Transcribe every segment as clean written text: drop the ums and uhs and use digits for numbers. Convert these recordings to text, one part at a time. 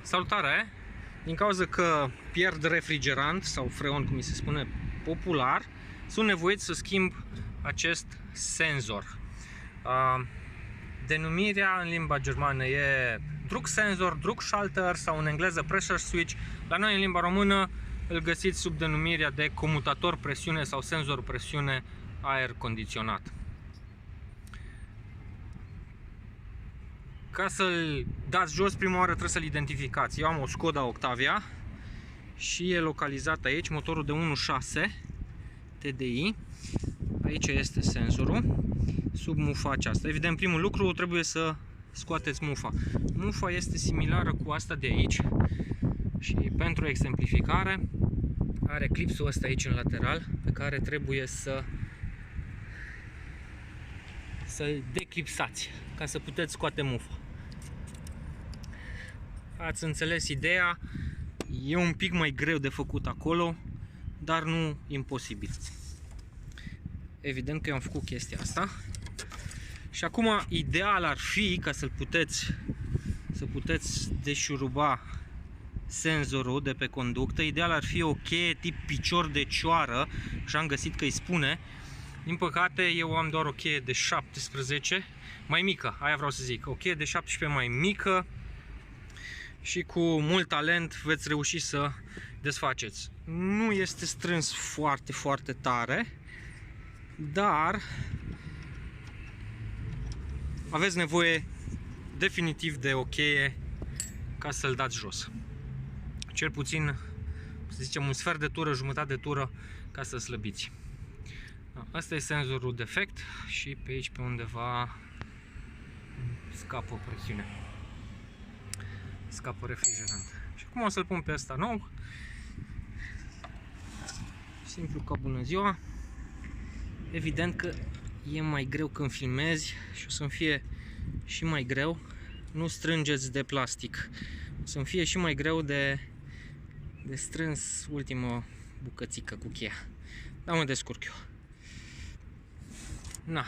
Salutare! Din cauza că pierd refrigerant sau freon, cum se spune popular, sunt nevoit să schimb acest senzor. Denumirea în limba germană e Drucksensor, Druckschalter sau în engleză Pressure Switch. La noi în limba română îl găsiți sub denumirea de comutator presiune sau senzor presiune aer condiționat. Ca să-l dați jos, prima oară trebuie să-l identificați. Eu am o Skoda Octavia și e localizat aici motorul de 1.6 TDI. Aici este senzorul, sub mufa aceasta. Evident, primul lucru, trebuie să scoateți mufa. Mufa este similară cu asta de aici și pentru exemplificare are clipsul ăsta aici în lateral pe care trebuie să-l declipsați ca să puteți scoate mufa. Ați înțeles ideea, e un pic mai greu de făcut acolo, dar nu imposibil. Evident că eu am făcut chestia asta. Și acum ideal ar fi ca să puteți deșuruba senzorul de pe conductă. Ideal ar fi o cheie tip picior de cioară, și am găsit că îi spune. Din păcate eu am doar o cheie de 17, mai mică, aia vreau să zic, o cheie de 17 mai mică și cu mult talent veți reuși să desfaceți. Nu este strâns foarte, foarte tare, dar aveți nevoie definitiv de o cheie ca să-l dați jos. Cel puțin, să zicem, un sfert de tură, jumătate de tură, ca să slăbiți. Asta e senzorul defect și pe aici, pe undeva, scapă presiune. Scapă refrigerant. Și cum o să-l pun pe ăsta nou? Simplu ca bună ziua. Evident că e mai greu când filmezi și o să-mi fie și mai greu. Nu strângeți de plastic. O să-mi fie și mai greu de strâns ultima bucățică cu cheia. Dar mă descurc eu. Na.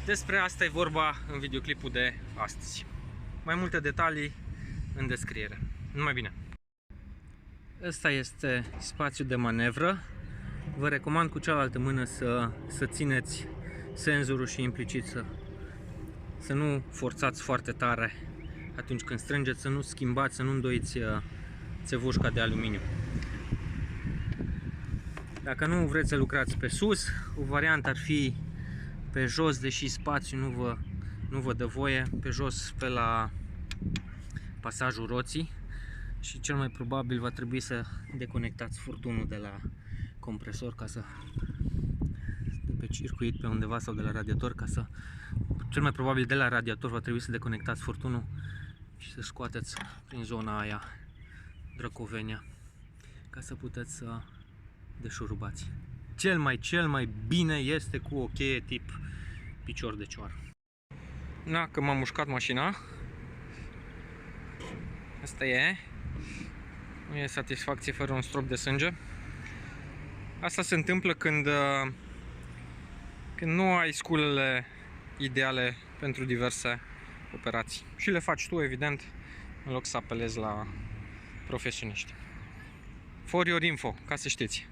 Despre asta e vorba în videoclipul de astăzi. Mai multe detalii în descriere. Numai bine! Ăsta este spațiul de manevră. Vă recomand cu cealaltă mână să țineți senzorul și implicit să nu forțați foarte tare atunci când strângeți, să nu schimbați, să nu îndoiți țevușca de aluminiu. Dacă nu vreți să lucrați pe sus, o variantă ar fi pe jos, deși spațiul nu vă dă voie, pe jos pe la pasajul roții și cel mai probabil va trebui să deconectați furtunul de la compresor de pe circuit pe undeva sau de la radiator cel mai probabil de la radiator va trebui să deconectați furtunul și să scoateți prin zona aia Drăcovenia ca să puteți să deșurubați. Cel mai bine este cu o cheie tip picior de cioară. Na, că m-am mușcat mașina. Asta e. Nu e satisfacție fără un strop de sânge. Asta se întâmplă când nu ai sculele ideale pentru diverse operații. Și le faci tu, evident, în loc să apelezi la profesioniști. For your info, ca să știți.